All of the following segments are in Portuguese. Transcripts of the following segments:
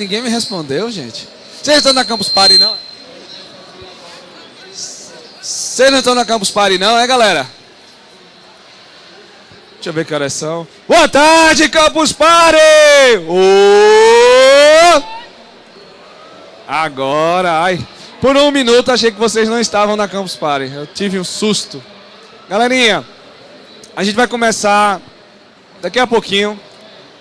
ninguém me respondeu, gente. Vocês estão na Campus Party, não? Vocês não estão na Campus Party, não, é, galera? Deixa eu ver que horas são. Boa tarde, Campus Party! Agora, ai. Por um minuto achei que vocês não estavam na Campus Party. Eu tive um susto. Galerinha, a gente vai começar daqui a pouquinho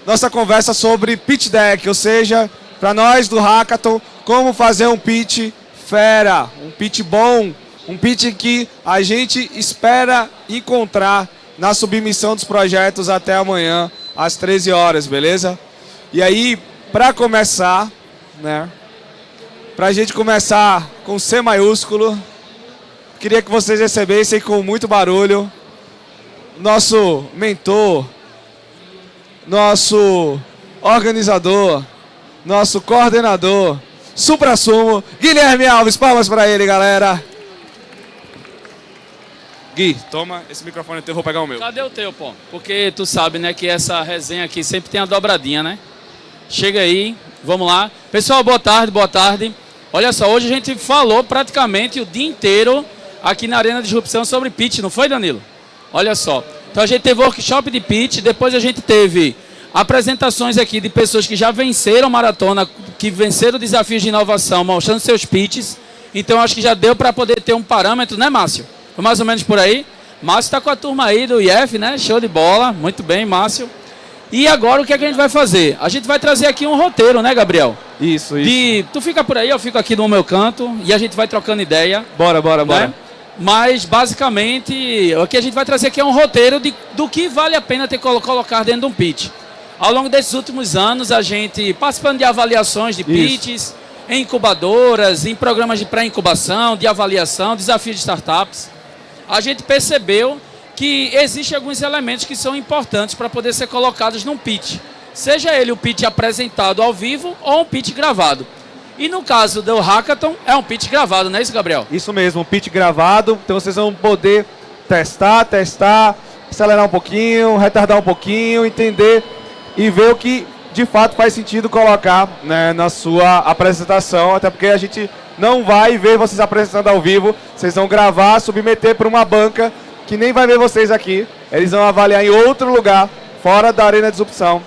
nossa conversa sobre pitch deck, ou seja, para nós do Hackathon, como fazer um pitch fera, um pitch bom, um pitch que a gente espera encontrar na submissão dos projetos até amanhã, às 13 horas, beleza? E aí, para começar, né? Pra gente começar com C maiúsculo, queria que vocês recebessem com muito barulho nosso mentor, nosso organizador, nosso coordenador, suprassumo, Guilherme Alves. Palmas para ele, galera. Gui, toma esse microfone teu, eu vou pegar o meu. Cadê o teu, pô? Porque tu sabe, né, que essa resenha aqui sempre tem a dobradinha, né? Chega aí, vamos lá. Pessoal, boa tarde, boa tarde. Olha só, hoje a gente falou praticamente o dia inteiro aqui na Arena de Disrupção sobre pitch, não foi, Danilo? Olha só. Então a gente teve workshop de pitch, depois a gente teve apresentações aqui de pessoas que já venceram maratona, que venceram desafios de inovação, mostrando seus pitches. Então acho que já deu para poder ter um parâmetro, né, Márcio? Foi mais ou menos por aí. Márcio está com a turma aí do IF, né? Show de bola. Muito bem, Márcio. E agora o que é que a gente vai fazer? A gente vai trazer aqui um roteiro, né, Gabriel? Isso. Tu fica por aí, eu fico aqui no meu canto e a gente vai trocando ideia. Bora. Né? Mas, basicamente, o que a gente vai trazer aqui é um roteiro do que vale a pena ter colocar dentro de um pitch. Ao longo desses últimos anos, a gente participando de avaliações de pitches, em incubadoras, em programas de pré-incubação, de avaliação, desafios de startups, a gente percebeu que existem alguns elementos que são importantes para poder ser colocados num pitch. Seja ele o pitch apresentado ao vivo ou um pitch gravado. E no caso do Hackathon, é um pitch gravado, não é isso, Gabriel? Isso mesmo, um pitch gravado. Então vocês vão poder testar, acelerar um pouquinho, retardar um pouquinho, entender e ver o que de fato faz sentido colocar, né, na sua apresentação. Até porque a gente não vai ver vocês apresentando ao vivo. Vocês vão gravar, submeter para uma banca que nem vai ver vocês aqui. Eles vão avaliar em outro lugar, fora da Arena de Disrupção,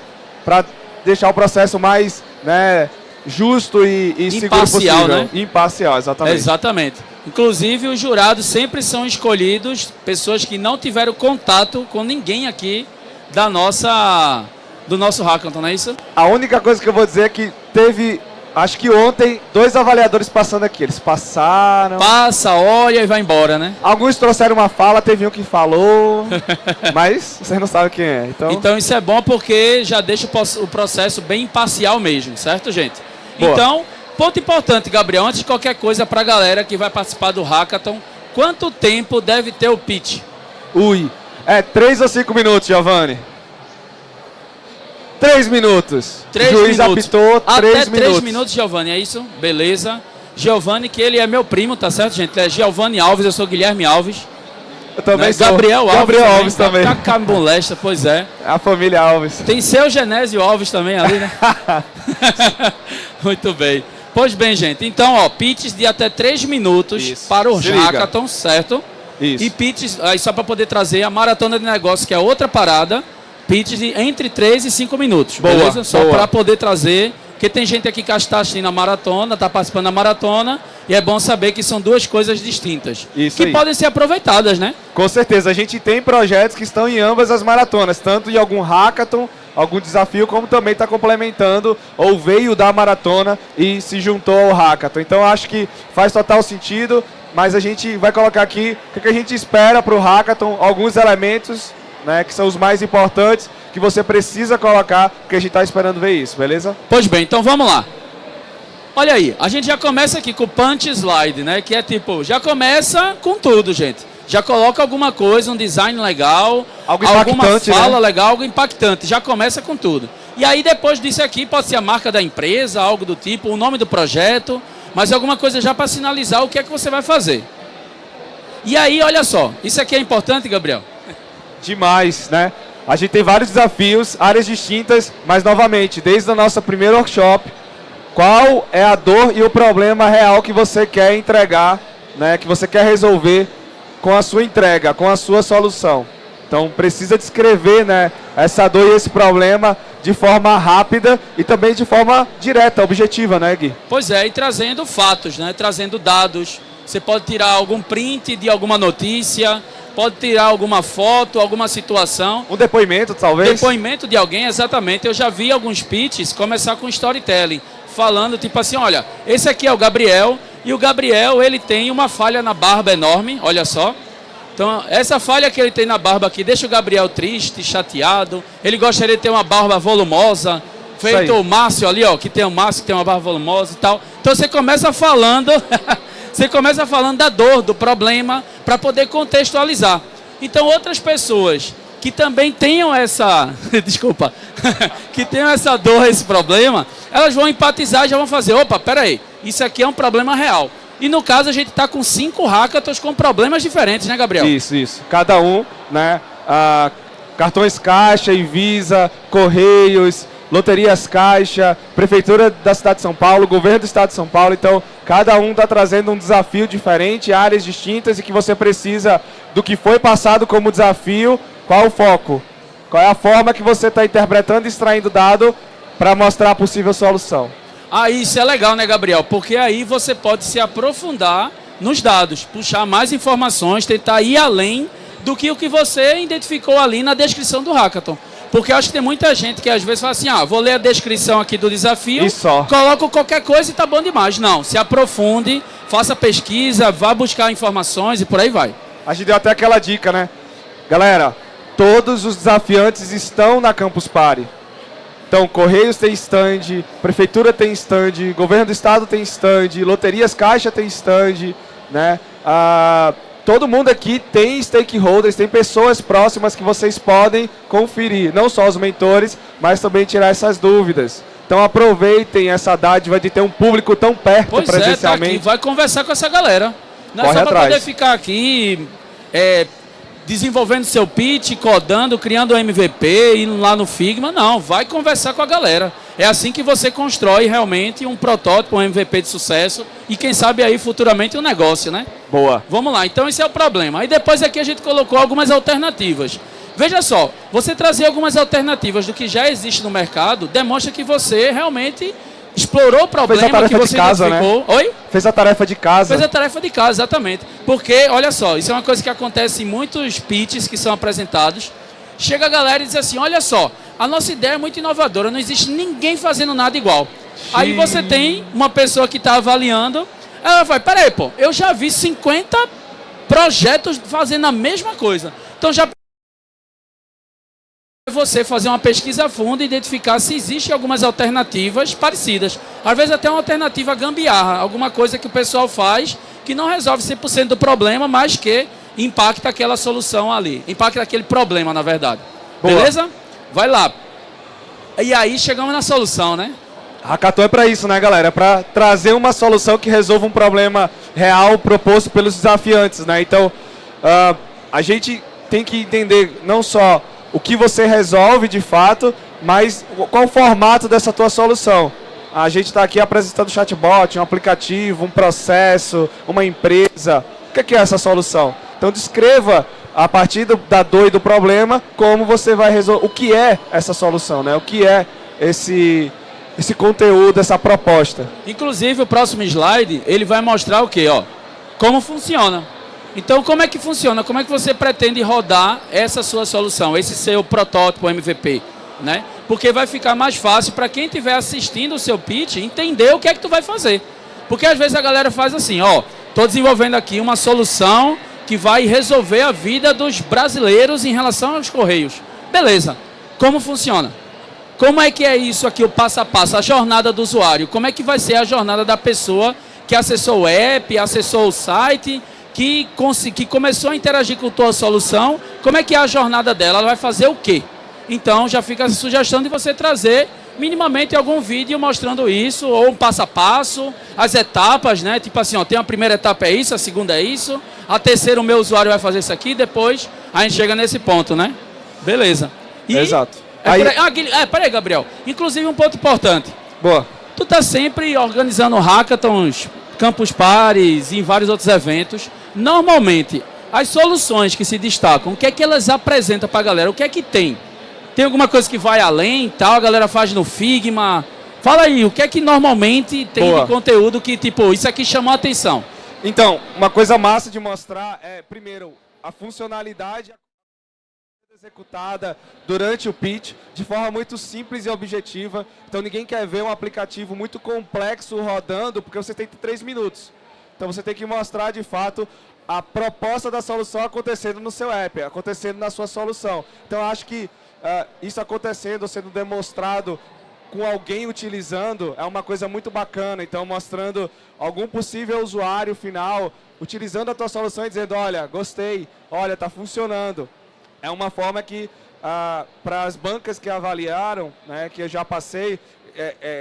para deixar o processo mais, né, justo e seguro possível. Né? Imparcial, exatamente. Exatamente. Inclusive, os jurados sempre são escolhidos pessoas que não tiveram contato com ninguém aqui do nosso Hackathon, não é isso? A única coisa que eu vou dizer é que teve, acho que ontem, 2 avaliadores passando aqui. Eles passaram. Passa, olha e vai embora, né? Alguns trouxeram uma fala, teve um que falou, mas vocês não sabem quem é. Então isso é bom porque já deixa o processo bem imparcial mesmo, certo, gente? Boa. Então, ponto importante, Gabriel, antes de qualquer coisa para a galera que vai participar do Hackathon, quanto tempo deve ter o pitch? 3 ou 5 minutos, Giovanni? 3 minutos. 3 Juiz minutos. apitou, 3 Até minutos. 3 minutos, Giovanni, é isso? Beleza. Giovanni, que ele é meu primo, tá certo, gente? Ele é Giovanni Alves, eu sou Guilherme Alves. Eu também sou. Gabriel Alves também. Tá molesta, pois é. A família Alves. Tem seu Genésio Alves também ali, né? Muito bem. Pois bem, gente. Então, ó, pitches de até 3 minutos isso. para o Se liga. Hackathon, certo? Isso. E pitches, aí só para poder trazer a maratona de negócio, que é outra parada, pitches de entre 3 e 5 minutos. Boa, beleza? Só boa. para poder trazer, porque tem gente aqui que está assistindo a maratona, está participando da maratona, e é bom saber que são duas coisas distintas. Isso que aí. podem ser aproveitadas, né? Com certeza, a gente tem projetos que estão em ambas as maratonas, tanto em algum hackathon, algum desafio, como também está complementando ou veio da maratona e se juntou ao hackathon. Então acho que faz total sentido, mas a gente vai colocar aqui o que a gente espera para o hackathon, alguns elementos, né, que são os mais importantes, que você precisa colocar, porque a gente está esperando ver isso, beleza? Pois bem, então vamos lá. Olha aí, a gente já começa aqui com o punch slide, né? Que é tipo, já começa com tudo, gente. Já coloca alguma coisa, um design legal, alguma fala, né, legal, algo impactante. Já começa com tudo. E aí depois disso aqui pode ser a marca da empresa, algo do tipo, o nome do projeto, mas alguma coisa já para sinalizar o que é que você vai fazer. E aí, olha só, isso aqui é importante, Gabriel? Demais, né? A gente tem vários desafios, áreas distintas, mas novamente, desde a nossa primeira workshop, qual é a dor e o problema real que você quer entregar, né, que você quer resolver com a sua entrega, com a sua solução. Então precisa descrever, né, essa dor e esse problema de forma rápida e também de forma direta, objetiva, né, Gui? Pois é, e trazendo fatos, né, trazendo dados. Você pode tirar algum print de alguma notícia, pode tirar alguma foto, alguma situação. Um depoimento, talvez? Depoimento de alguém, exatamente. Eu já vi alguns pitches começar com storytelling, falando tipo assim, olha, esse aqui é o Gabriel, e o Gabriel, ele tem uma falha na barba enorme, olha só. Então, essa falha que ele tem na barba aqui deixa o Gabriel triste, chateado. Ele gostaria de ter uma barba volumosa, feito o Márcio ali, ó, que tem o Márcio, que tem uma barba volumosa e tal. Então, você começa falando, você começa falando da dor, do problema, para poder contextualizar. Então, outras pessoas que também tenham essa, desculpa, que tenham essa dor, esse problema, elas vão empatizar e já vão fazer, opa, peraí, isso aqui é um problema real. E no caso a gente está com 5 hackathons com problemas diferentes, né, Gabriel? Isso. Cada um, né, cartões Caixa, Visa, Correios, Loterias Caixa, Prefeitura da Cidade de São Paulo, Governo do Estado de São Paulo. Então, cada um está trazendo um desafio diferente, áreas distintas e que você precisa do que foi passado como desafio. Qual o foco? Qual é a forma que você está interpretando e extraindo dado para mostrar a possível solução? Ah, isso é legal, né, Gabriel? Porque aí você pode se aprofundar nos dados, puxar mais informações, tentar ir além do que o que você identificou ali na descrição do hackathon. Porque eu acho que tem muita gente que às vezes fala assim, vou ler a descrição aqui do desafio, coloco qualquer coisa e tá bom demais. Não, se aprofunde, faça pesquisa, vá buscar informações e por aí vai. A gente deu até aquela dica, né? Galera, todos os desafiantes estão na Campus Party. Então, Correios tem stand, Prefeitura tem stand, Governo do Estado tem stand, Loterias Caixa tem stand, né? Todo mundo aqui tem stakeholders, tem pessoas próximas que vocês podem conferir. Não só os mentores, mas também tirar essas dúvidas. Então aproveitem essa dádiva de ter um público tão perto presencialmente. Tá aqui, vai conversar com essa galera. Não é só para poder ficar aqui desenvolvendo seu pitch, codando, criando um MVP, indo lá no Figma. Não, vai conversar com a galera. É assim que você constrói realmente um protótipo, um MVP de sucesso e quem sabe aí futuramente um negócio, né? Boa. Vamos lá, então esse é o problema. Aí depois aqui a gente colocou algumas alternativas. Veja só, você trazer algumas alternativas do que já existe no mercado demonstra que você realmente explorou o problema que você identificou. Né? Oi? Fez a tarefa de casa. Fez a tarefa de casa, exatamente. Porque, olha só, isso é uma coisa que acontece em muitos pitches que são apresentados. Chega a galera e diz assim, olha só, a nossa ideia é muito inovadora, não existe ninguém fazendo nada igual. Aí você tem uma pessoa que está avaliando, ela vai, peraí, pô, eu já vi 50 projetos fazendo a mesma coisa. Então já você fazer uma pesquisa a fundo e identificar se existem algumas alternativas parecidas. Às vezes até uma alternativa gambiarra, alguma coisa que o pessoal faz que não resolve 100% do problema, mas que impacta aquela solução ali. Impacta aquele problema, na verdade. Boa. Beleza? Vai lá. E aí chegamos na solução, né? Hackathon é para isso, né, galera? É para trazer uma solução que resolva um problema real proposto pelos desafiantes, né? Então, a gente tem que entender não só o que você resolve de fato, mas qual o formato dessa tua solução. A gente está aqui apresentando um chatbot, um aplicativo, um processo, uma empresa. O que é essa solução? Então descreva a partir da dor e do problema como você vai resolver, o que é essa solução, né? O que é esse conteúdo, essa proposta. Inclusive o próximo slide, ele vai mostrar o quê? Ó, como funciona. Então, como é que funciona? Como é que você pretende rodar essa sua solução, esse seu protótipo MVP, né? Porque vai ficar mais fácil para quem estiver assistindo o seu pitch entender o que é que tu vai fazer. Porque às vezes a galera faz assim, ó, estou desenvolvendo aqui uma solução que vai resolver a vida dos brasileiros em relação aos Correios. Beleza, como funciona? Como é que é isso aqui, o passo a passo, a jornada do usuário? Como é que vai ser a jornada da pessoa que acessou o app, acessou o site, que começou a interagir com a tua solução? Como é que é a jornada dela? Ela vai fazer o quê? Então já fica a sugestão de você trazer minimamente algum vídeo mostrando isso, ou um passo a passo, as etapas, né? Tipo assim, ó, tem a primeira etapa é isso, a segunda é isso, a terceira o meu usuário vai fazer isso aqui, depois a gente chega nesse ponto, né? Beleza. Exato. Peraí, Gabriel. Inclusive um ponto importante. Boa. Tu tá sempre organizando hackathons, campus pares, em vários outros eventos. Normalmente, as soluções que se destacam, o que é que elas apresentam para a galera? O que é que tem? Tem alguma coisa que vai além, tal? A galera faz no Figma. Fala aí, o que é que normalmente tem de conteúdo que, tipo, isso aqui chamou a atenção? Então, uma coisa massa de mostrar é, primeiro, a funcionalidade executada durante o pitch de forma muito simples e objetiva. Então ninguém quer ver um aplicativo muito complexo rodando porque você tem 3 minutos. Então você tem que mostrar de fato a proposta da solução acontecendo no seu app, acontecendo na sua solução. Então eu acho que isso acontecendo, sendo demonstrado com alguém utilizando, é uma coisa muito bacana. Então mostrando algum possível usuário final utilizando a tua solução e dizendo, olha, gostei, olha, está funcionando. É uma forma que, para as bancas que avaliaram, né, que eu já passei,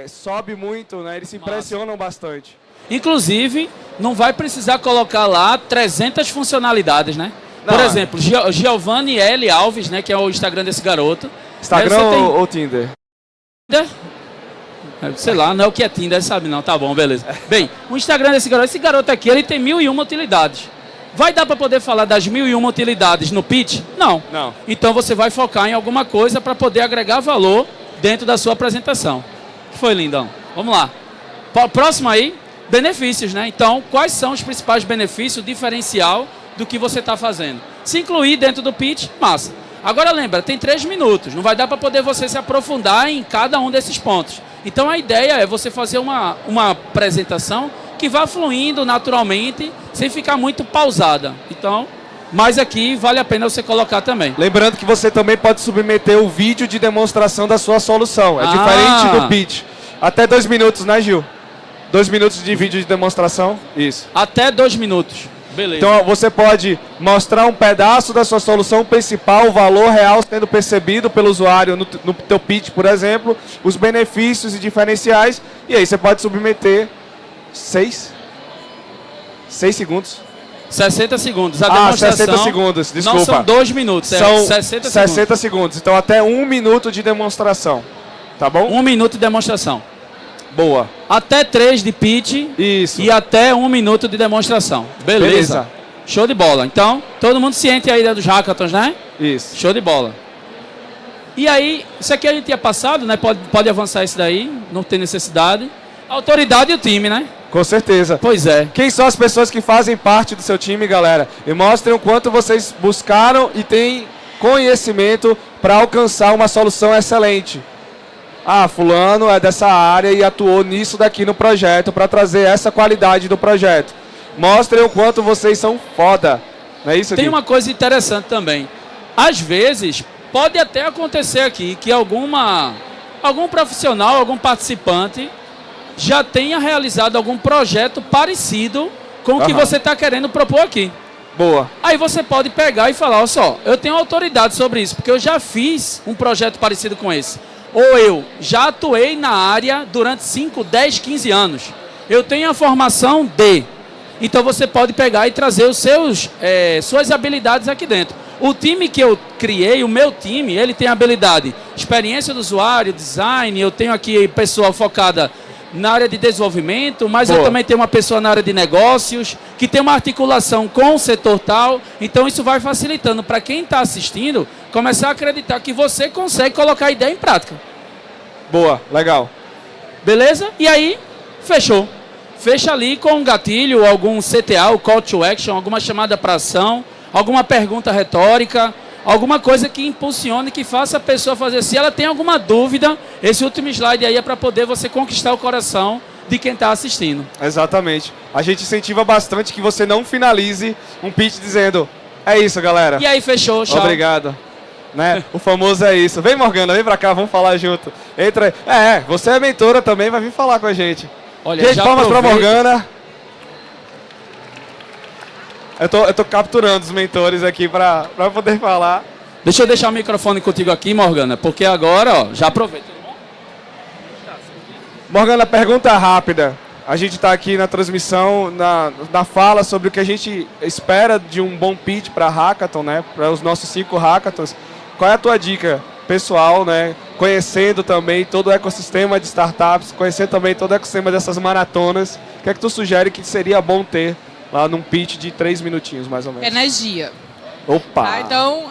sobe muito, né, eles se impressionam bastante. Inclusive, não vai precisar colocar lá 300 funcionalidades, né? Por exemplo, Giovanni L. Alves, né, que é o Instagram desse garoto. Instagram ou Tinder? Tinder? Sei lá, não é o que é Tinder, sabe não, tá bom, beleza. Bem, o Instagram desse garoto, esse garoto aqui, ele tem 1001 utilidades. Vai dar para poder falar das 1001 utilidades no pitch? Não. Então você vai focar em alguma coisa para poder agregar valor dentro da sua apresentação. Que foi, lindão? Vamos lá. Próximo aí, benefícios, né? Então, quais são os principais benefícios, o diferencial do que você está fazendo? Se incluir dentro do pitch, massa. Agora lembra, tem 3 minutos. Não vai dar para poder você se aprofundar em cada um desses pontos. Então a ideia é você fazer uma apresentação que vá fluindo naturalmente, sem ficar muito pausada. Então, mas aqui vale a pena você colocar também. Lembrando que você também pode submeter o vídeo de demonstração da sua solução. É diferente do pitch. Até 2 minutos, né, Gil? 2 minutos de vídeo de demonstração? Isso. Até 2 minutos. Beleza. Então você pode mostrar um pedaço da sua solução principal, o valor real sendo percebido pelo usuário no teu pitch, por exemplo, os benefícios e diferenciais, e aí você pode submeter 6 segundos. 60 segundos. A demonstração 60 segundos, desculpa. Não são 2 minutos, são 60 segundos. Então até 1 minuto de demonstração. Tá bom? 1 minuto de demonstração. Boa. Até 3 de pitch. Isso. E até 1 minuto de demonstração. Beleza. Show de bola. Então, todo mundo ciente aí dos hackathons, né? Isso. Show de bola. E aí, isso aqui a gente tinha passado, né? Pode avançar isso daí, não tem necessidade. A autoridade e o time, né? Com certeza. Pois é. Quem são as pessoas que fazem parte do seu time, galera? E mostrem o quanto vocês buscaram e têm conhecimento para alcançar uma solução excelente. Fulano é dessa área e atuou nisso daqui no projeto para trazer essa qualidade do projeto. Mostrem o quanto vocês são foda. Não é isso, Tem uma coisa interessante também. Às vezes, pode até acontecer aqui que algum profissional, algum participante já tenha realizado algum projeto parecido com o que você está querendo propor aqui. Boa. Aí você pode pegar e falar, olha só, eu tenho autoridade sobre isso, porque eu já fiz um projeto parecido com esse. Ou eu já atuei na área durante 5, 10, 15 anos. Eu tenho a formação de. Então você pode pegar e trazer os suas habilidades aqui dentro. O time que eu criei, o meu time, ele tem habilidade, experiência do usuário, design. Eu tenho aqui pessoa focada na área de desenvolvimento, mas eu também tenho uma pessoa na área de negócios, que tem uma articulação com o setor tal. Então isso vai facilitando para quem está assistindo começar a acreditar que você consegue colocar a ideia em prática. Boa, legal. Beleza? E aí, fechou. Fecha ali com um gatilho, algum CTA, o Call to Action, alguma chamada para ação, alguma pergunta retórica, alguma coisa que impulsione, que faça a pessoa fazer. Se ela tem alguma dúvida, esse último slide aí é para poder você conquistar o coração de quem está assistindo. Exatamente. A gente incentiva bastante que você não finalize um pitch dizendo, é isso, galera. E aí, fechou, tchau. Obrigado. Né? O famoso é isso. Vem, Morgana, vem pra cá, vamos falar junto. Entra aí. Você é mentora também, vai vir falar com a gente. Olha, gente, palmas pra Morgana. Eu tô capturando os mentores aqui pra poder falar. Deixa eu deixar o microfone contigo aqui, Morgana, porque agora, ó, já aproveita. Morgana, pergunta rápida. A gente está aqui na transmissão, na fala sobre o que a gente espera de um bom pitch para hackathon, né? Para os nossos 5 hackathons. Qual é a tua dica pessoal, né? Conhecendo também todo o ecossistema de startups, conhecendo também todo o ecossistema dessas maratonas. O que é que tu sugere que seria bom ter lá num pitch de 3 minutinhos, mais ou menos? Energia. Opa! Tá? Então,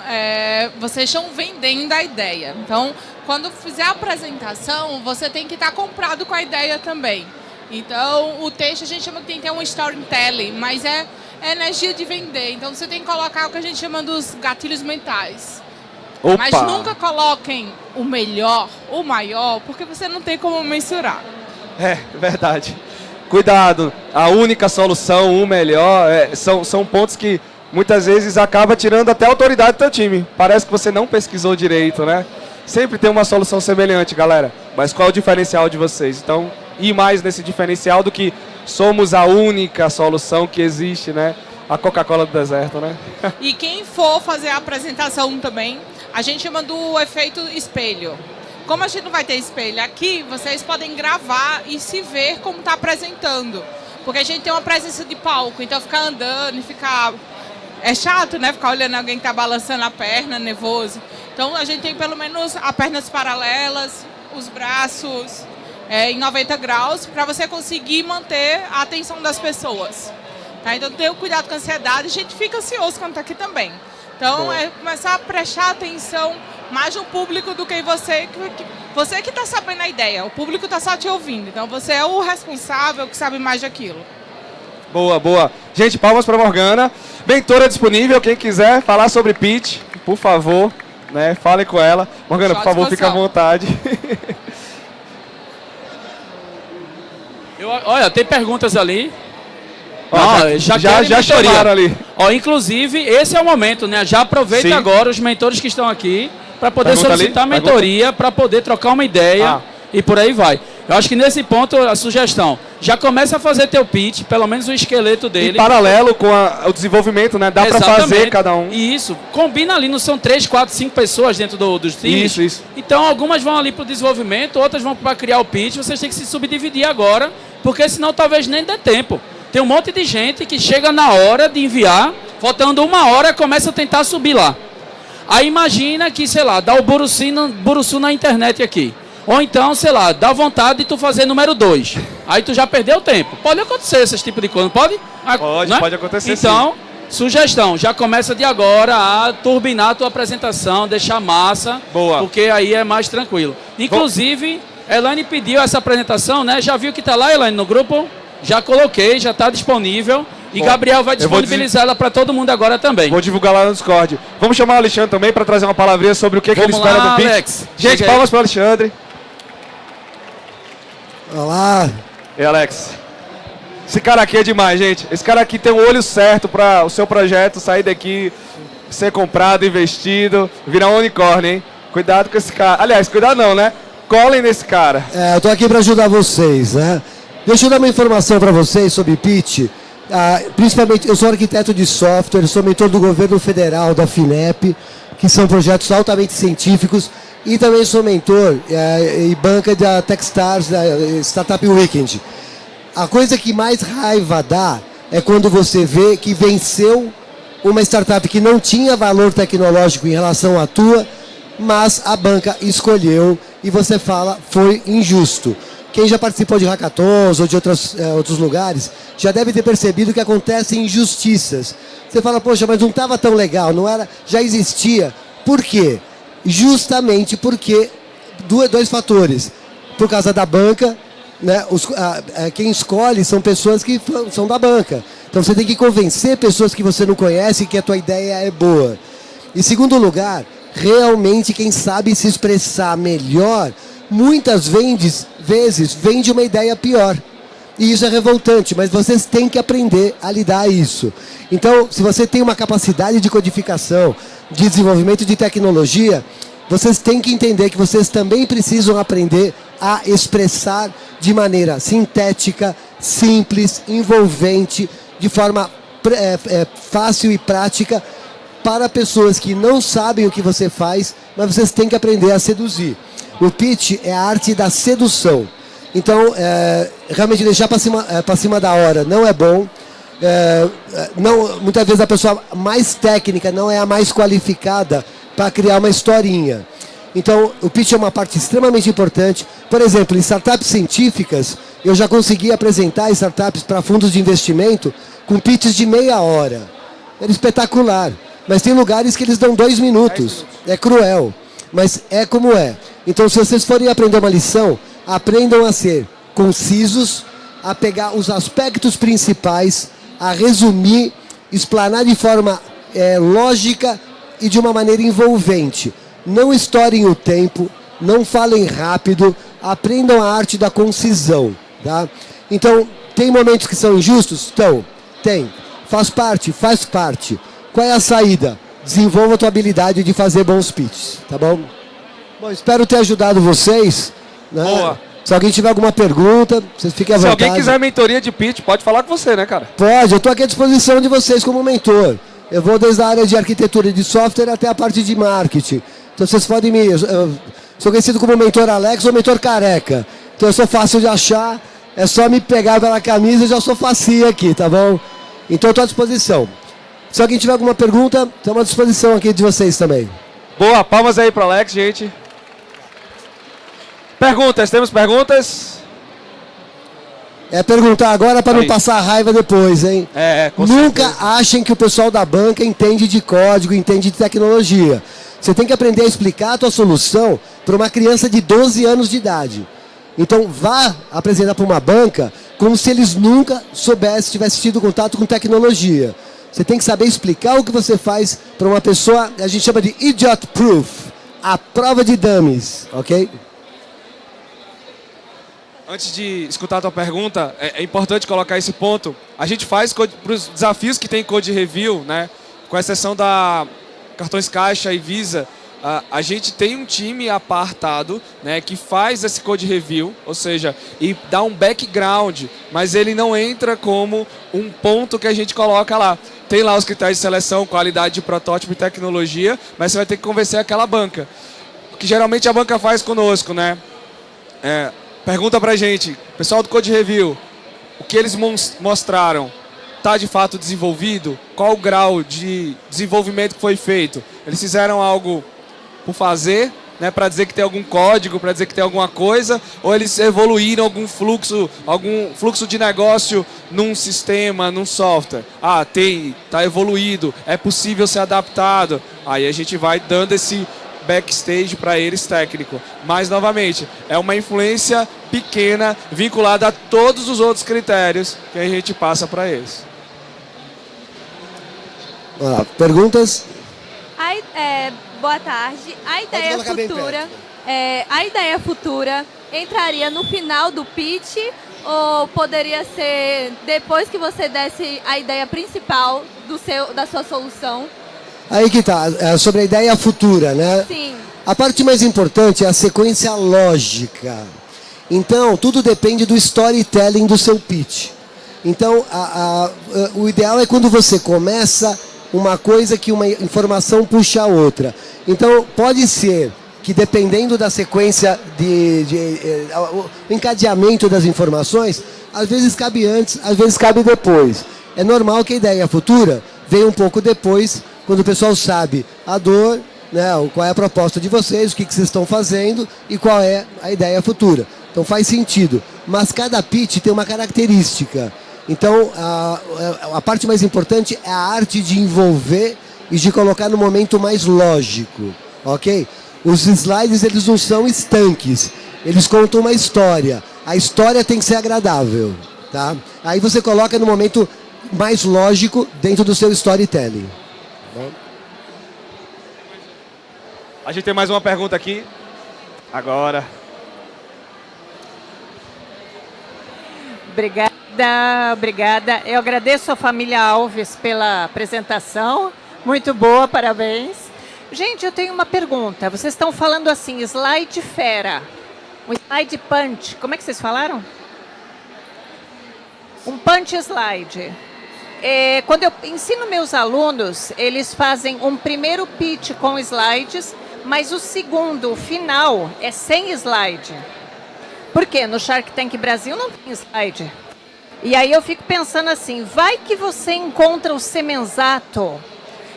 vocês estão vendendo a ideia. Então, quando fizer a apresentação, você tem que estar comprado com a ideia também. Então, o texto a gente chama que tem que ter um storytelling, mas é energia de vender. Então, você tem que colocar o que a gente chama dos gatilhos mentais. Opa. Mas nunca coloquem o melhor, o maior, porque você não tem como mensurar. É, verdade. Cuidado, a única solução, o melhor, são pontos que muitas vezes acaba tirando até a autoridade do teu time. Parece que você não pesquisou direito, né? Sempre tem uma solução semelhante, galera. Mas qual é o diferencial de vocês? Então, ir mais nesse diferencial do que somos a única solução que existe, né? A Coca-Cola do deserto, né? E quem for fazer a apresentação também, a gente chama do efeito espelho. Como a gente não vai ter espelho aqui, vocês podem gravar e se ver como está apresentando. Porque a gente tem uma presença de palco, então ficar andando e ficar... É chato, né? Ficar olhando alguém que está balançando a perna, nervoso. Então a gente tem pelo menos as pernas paralelas, os braços em 90 graus, para você conseguir manter a atenção das pessoas. Tá? Então tenha cuidado com a ansiedade, a gente fica ansioso quando está aqui também. Então é começar a prestar atenção mais no público do que você que está sabendo a ideia. O público está só te ouvindo. Então você é o responsável que sabe mais daquilo. Boa, boa. Gente, palmas para Morgana. Mentora disponível, quem quiser falar sobre pitch, por favor, né? Falem com ela. Morgana, por favor, fique à vontade. Olha, tem perguntas ali. Já chamaram ali. Inclusive, esse é o momento, né? Já aproveita agora os mentores que estão aqui para poder solicitar mentoria, para poder trocar uma ideia e por aí vai. Eu acho que nesse ponto, a sugestão, já começa a fazer teu pitch, pelo menos o esqueleto dele. Em paralelo com o desenvolvimento, né? Dá para fazer cada um. E isso, combina ali, não são 3, 4, 5 pessoas dentro dos times? Isso. Então, algumas vão ali para o desenvolvimento, outras vão para criar o pitch, vocês têm que se subdividir agora, porque senão talvez nem dê tempo. Tem um monte de gente que chega na hora de enviar, faltando 1 hora, começa a tentar subir lá. Aí imagina que, sei lá, dá o buruçu na internet aqui. Ou então, sei lá, dá vontade de tu fazer número 2. Aí tu já perdeu o tempo. Pode acontecer esse tipo de coisa, pode? Pode acontecer então, sugestão, já começa de agora a turbinar a tua apresentação, deixar massa. Boa. Porque aí é mais tranquilo. Inclusive, Elaine pediu essa apresentação, né? Já viu que tá lá, Elaine, no grupo? Já coloquei, já está disponível. E Gabriel vai disponibilizar ela para todo mundo agora também. Vou divulgar lá no Discord. Vamos chamar o Alexandre também para trazer uma palavrinha sobre o que ele espera do pitch. Alex. Gente, palmas para o Alexandre. Olá. E Alex. Esse cara aqui é demais, gente. Esse cara aqui tem um olho certo para o seu projeto sair daqui, ser comprado, investido, virar um unicórnio, hein? Cuidado com esse cara. Aliás, cuidado não, né? Colhem nesse cara. Eu tô aqui para ajudar vocês, né? Deixa eu dar uma informação para vocês sobre pitch. Principalmente, eu sou arquiteto de software, sou mentor do governo federal, da FINEP, que são projetos altamente científicos, e também sou mentor e banca da Techstars, da Startup Weekend. A coisa que mais raiva dá é quando você vê que venceu uma startup que não tinha valor tecnológico em relação à tua, mas a banca escolheu e você fala, foi injusto. Quem já participou de hackathons ou de outros lugares já deve ter percebido que acontecem injustiças. Você fala, poxa, mas não estava tão legal, não era, já existia. Por quê? Justamente porque dois fatores. Por causa da banca, né, quem escolhe são pessoas que são da banca. Então você tem que convencer pessoas que você não conhece que a tua ideia é boa. Em segundo lugar, realmente quem sabe se expressar melhor muitas vezes vende uma ideia pior. E isso é revoltante, mas vocês têm que aprender a lidar a isso. Então, se você tem uma capacidade de codificação, de desenvolvimento de tecnologia, vocês têm que entender que vocês também precisam aprender a expressar de maneira sintética, simples, envolvente, de forma fácil e prática, para pessoas que não sabem o que você faz, mas vocês têm que aprender a seduzir. O pitch é a arte da sedução. Então, realmente deixar para cima da hora não é bom. Muitas vezes a pessoa mais técnica não é a mais qualificada para criar uma historinha. Então, o pitch é uma parte extremamente importante. Por exemplo, em startups científicas, eu já consegui apresentar startups para fundos de investimento com pitches de meia hora. Era espetacular. Mas tem lugares que eles dão 2 minutos. É cruel, mas é como é. Então, se vocês forem aprender uma lição, aprendam a ser concisos, a pegar os aspectos principais, a resumir, explanar de forma lógica e de uma maneira envolvente. Não estourem o tempo, não falem rápido, aprendam a arte da concisão. Tá? Então, tem momentos que são injustos? Então, tem. Faz parte. Qual é a saída? Desenvolva a tua habilidade de fazer bons pitches, tá bom? Bom, espero ter ajudado vocês. Né? Boa. Se alguém tiver alguma pergunta, vocês fiquem à vontade. Se alguém quiser mentoria de pitch, pode falar com você, né, cara? Pode, eu estou aqui à disposição de vocês como mentor. Eu vou desde a área de arquitetura e de software até a parte de marketing. Então vocês podem eu sou conhecido como mentor Alex ou mentor careca. Então eu sou fácil de achar, é só me pegar pela camisa e já sou facinho aqui, tá bom? Então eu estou à disposição. Se alguém tiver alguma pergunta, estamos à disposição aqui de vocês também. Boa, palmas aí pro Alex, gente. Perguntas, temos perguntas? É perguntar agora para não passar raiva depois, hein? Com Nunca certeza. achem que o pessoal da banca entende de código, entende de tecnologia. Você tem que aprender a explicar a tua solução para uma criança de 12 anos de idade. Então vá apresentar para uma banca como se eles nunca tivessem tido contato com tecnologia. Você tem que saber explicar o que você faz para uma pessoa, a gente chama de idiot proof, a prova de dummies, ok? Antes de escutar a tua pergunta, é importante colocar esse ponto. A gente faz para os desafios que tem Code Review, né? Com exceção da Cartões Caixa e Visa, a gente tem um time apartado, né, que faz esse Code Review, ou seja, e dá um background, mas ele não entra como um ponto que a gente coloca lá. Tem lá os critérios de seleção, qualidade de protótipo e tecnologia, mas você vai ter que convencer aquela banca. O que geralmente a banca faz conosco, né? Pergunta pra gente, pessoal do Code Review, o que eles mostraram está de fato desenvolvido? Qual o grau de desenvolvimento que foi feito? Eles fizeram algo por fazer, né, para dizer que tem algum código, para dizer que tem alguma coisa, ou eles evoluíram algum fluxo de negócio num sistema, num software? Está evoluído, é possível ser adaptado. Aí a gente vai dando esse backstage para eles técnico. Mas, novamente, é uma influência pequena vinculada a todos os outros critérios que a gente passa para eles. Perguntas? Boa tarde. A ideia futura entraria no final do pitch ou poderia ser depois que você desse a ideia principal da sua solução? Aí que tá, sobre a ideia futura, né? Sim. A parte mais importante é a sequência lógica. Então, tudo depende do storytelling do seu pitch. Então, o ideal é quando você começa uma coisa que uma informação puxa a outra. Então, pode ser que dependendo da sequência o encadeamento das informações, às vezes cabe antes, às vezes cabe depois. É normal que a ideia futura venha um pouco depois, quando o pessoal sabe a dor, né, qual é a proposta de vocês, o que vocês estão fazendo e qual é a ideia futura. Então faz sentido. Mas cada pitch tem uma característica. Então a parte mais importante é a arte de envolver e de colocar no momento mais lógico. Ok? Os slides eles não são estanques. Eles contam uma história. A história tem que ser agradável. Tá? Aí você coloca no momento mais lógico dentro do seu storytelling. A gente tem mais uma pergunta aqui. Agora. Obrigada. Eu agradeço a família Alves pela apresentação. Muito boa, parabéns. Gente, eu tenho uma pergunta. Vocês estão falando assim, slide fera, um slide punch. Como é que vocês falaram? Um punch slide. Quando eu ensino meus alunos, eles fazem um primeiro pitch com slides, mas o segundo, o final, é sem slide. Por quê? No Shark Tank Brasil não tem slide. E aí eu fico pensando assim, vai que você encontra o semenzato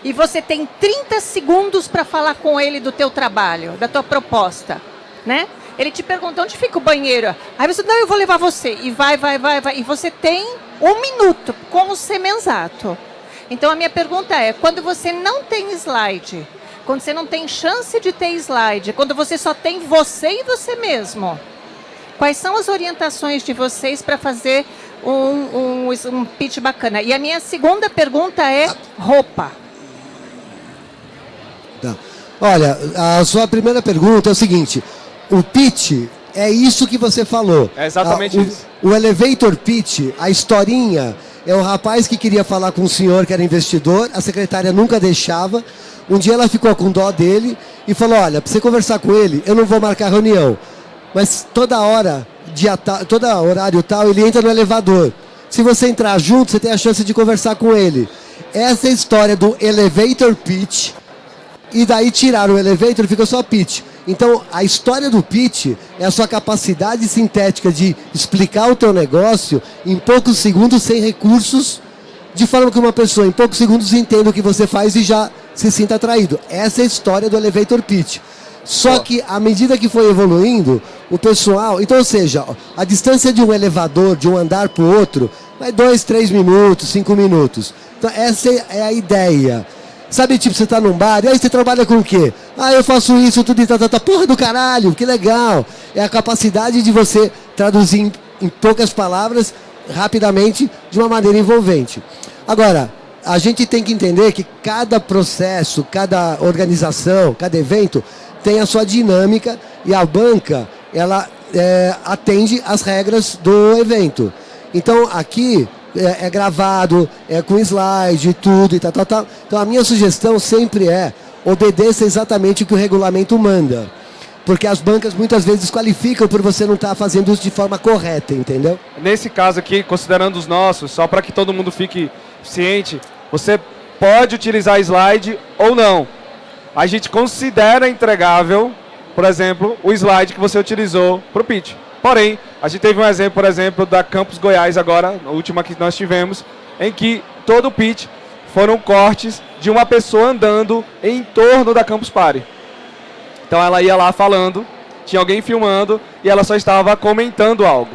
e você tem 30 segundos para falar com ele do teu trabalho, da tua proposta, né? Ele te pergunta onde fica o banheiro. Aí você, não, eu vou levar você. E vai. E você tem 1 minuto com o semenzato. Então a minha pergunta é, quando você não tem slide, quando você não tem chance de ter slide, quando você só tem você e você mesmo, quais são as orientações de vocês para fazer um pitch bacana? E a minha segunda pergunta é roupa. Tá. Olha, a sua primeira pergunta é o seguinte: o pitch é isso que você falou. É exatamente isso. O elevator pitch, a historinha, é um rapaz que queria falar com um senhor que era investidor, a secretária nunca deixava. Um dia ela ficou com dó dele e falou: olha, para você conversar com ele, eu não vou marcar reunião, mas toda hora, todo horário tal, ele entra no elevador. Se você entrar junto, você tem a chance de conversar com ele. Essa é a história do elevator pitch. E daí tiraram o elevator e fica só pitch. Então, a história do pitch é a sua capacidade sintética de explicar o teu negócio em poucos segundos, sem recursos, de forma que uma pessoa em poucos segundos entenda o que você faz e já se sinta atraído. Essa é a história do elevator pitch. Só que, à medida que foi evoluindo, o pessoal... Então, ou seja, a distância de um elevador, de um andar para o outro, vai 2, 3 minutos, 5 minutos. Então, essa é a ideia. Sabe, tipo, você tá num bar, e aí você trabalha com o quê? Ah, eu faço isso, tudo e tá. Porra do caralho, que legal. É a capacidade de você traduzir em poucas palavras, rapidamente, de uma maneira envolvente. Agora, a gente tem que entender que cada processo, cada organização, cada evento tem a sua dinâmica e a banca, ela atende às regras do evento. Então, aqui... É gravado, é com slide e tudo e tal. Então a minha sugestão sempre é obedeça exatamente o que o regulamento manda. Porque as bancas muitas vezes desqualificam por você não estar fazendo isso de forma correta, entendeu? Nesse caso aqui, considerando os nossos, só para que todo mundo fique ciente, você pode utilizar slide ou não. A gente considera entregável, por exemplo, o slide que você utilizou para o pitch. Porém, a gente teve um exemplo, por exemplo, da Campus Goiás agora, a última que nós tivemos, em que todo o pitch foram cortes de uma pessoa andando em torno da Campus Party. Então ela ia lá falando, tinha alguém filmando e ela só estava comentando algo.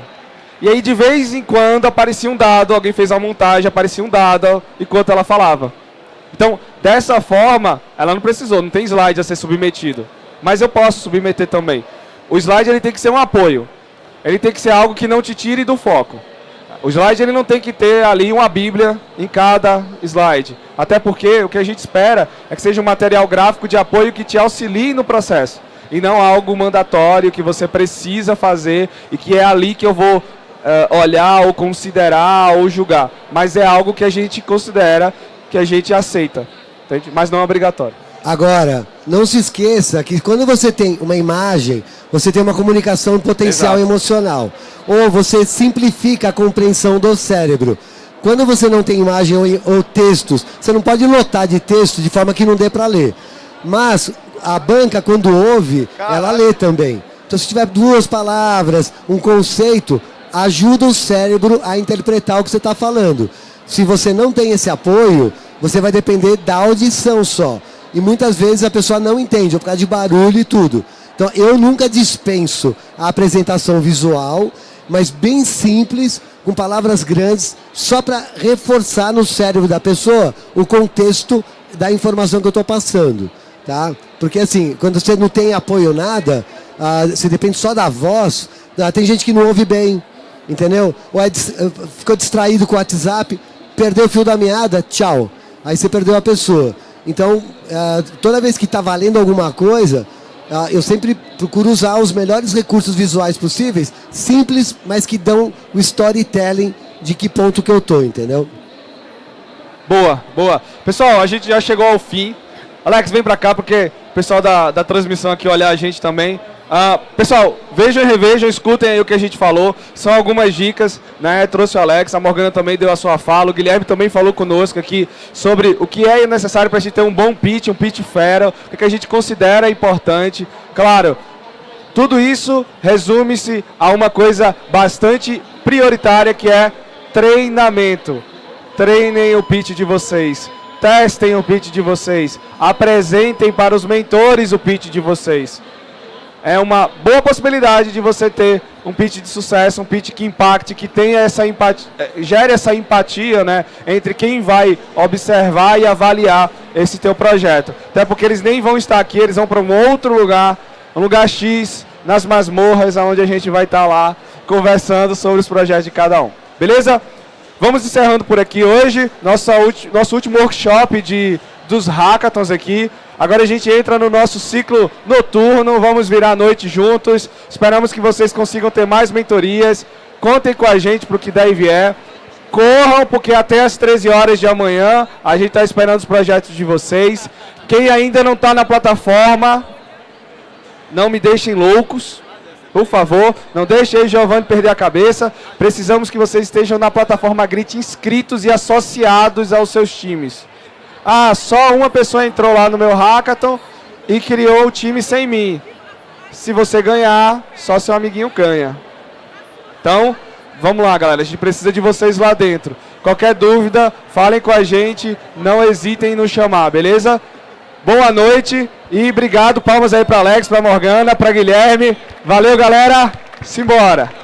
E aí de vez em quando aparecia um dado, alguém fez a montagem, aparecia um dado enquanto ela falava. Então, dessa forma, ela não precisou, não tem slide a ser submetido. Mas eu posso submeter também. O slide ele tem que ser um apoio. Ele tem que ser algo que não te tire do foco. O slide ele não tem que ter ali uma bíblia em cada slide. Até porque o que a gente espera é que seja um material gráfico de apoio que te auxilie no processo. E não algo mandatório que você precisa fazer e que é ali que eu vou olhar ou considerar ou julgar. Mas é algo que a gente considera, que a gente aceita. Entende? Mas não é obrigatório. Agora, não se esqueça que quando você tem uma imagem, você tem uma comunicação potencial emocional. Ou você simplifica a compreensão do cérebro. Quando você não tem imagem ou textos, você não pode lotar de texto de forma que não dê para ler. Mas a banca, quando ouve, ela lê também. Então, se tiver 2 palavras, um conceito, ajuda o cérebro a interpretar o que você está falando. Se você não tem esse apoio, você vai depender da audição só. E muitas vezes a pessoa não entende, por causa de barulho e tudo. Então, eu nunca dispenso a apresentação visual, mas bem simples, com palavras grandes, só para reforçar no cérebro da pessoa o contexto da informação que eu estou passando. Tá? Porque assim, quando você não tem apoio nada, você depende só da voz, tem gente que não ouve bem, entendeu? Ou ficou distraído com o WhatsApp, perdeu o fio da meada, tchau. Aí você perdeu a pessoa. Então, toda vez que está valendo alguma coisa, eu sempre procuro usar os melhores recursos visuais possíveis, simples, mas que dão o storytelling de que ponto que eu estou, entendeu? Boa, boa. Pessoal, a gente já chegou ao fim. Alex, vem pra cá, porque o pessoal da transmissão aqui olhar a gente também. Pessoal, vejam e revejam, escutem aí o que a gente falou. São algumas dicas, né? Trouxe o Alex, a Morgana também deu a sua fala, o Guilherme também falou conosco aqui sobre o que é necessário para a gente ter um bom pitch, um pitch fera, o que a gente considera importante. Claro, tudo isso resume-se a uma coisa bastante prioritária, que é treinamento. Treinem o pitch de vocês. testem o pitch de vocês, apresentem para os mentores o pitch de vocês. É uma boa possibilidade de você ter um pitch de sucesso, um pitch que impacte, que tenha essa empatia, gere essa empatia, né, entre quem vai observar e avaliar esse teu projeto. Até porque eles nem vão estar aqui, eles vão para um outro lugar, um lugar X, nas masmorras, onde a gente vai estar lá conversando sobre os projetos de cada um. Beleza? Vamos encerrando por aqui hoje, nosso último workshop dos hackathons aqui. Agora a gente entra no nosso ciclo noturno, vamos virar a noite juntos. Esperamos que vocês consigam ter mais mentorias. Contem com a gente para o que der e vier. Corram, porque até as 13 horas de amanhã a gente está esperando os projetos de vocês. Quem ainda não está na plataforma, não me deixem loucos. Por favor, não deixe aí Giovanni perder a cabeça. Precisamos que vocês estejam na plataforma Grit inscritos e associados aos seus times. Ah, só uma pessoa entrou lá no meu hackathon e criou o time sem mim. Se você ganhar, só seu amiguinho ganha. Então, vamos lá, galera. A gente precisa de vocês lá dentro. Qualquer dúvida, falem com a gente. Não hesitem em nos chamar, beleza? Boa noite e obrigado. Palmas aí para Alex, para Morgana, para Guilherme. Valeu, galera. Simbora.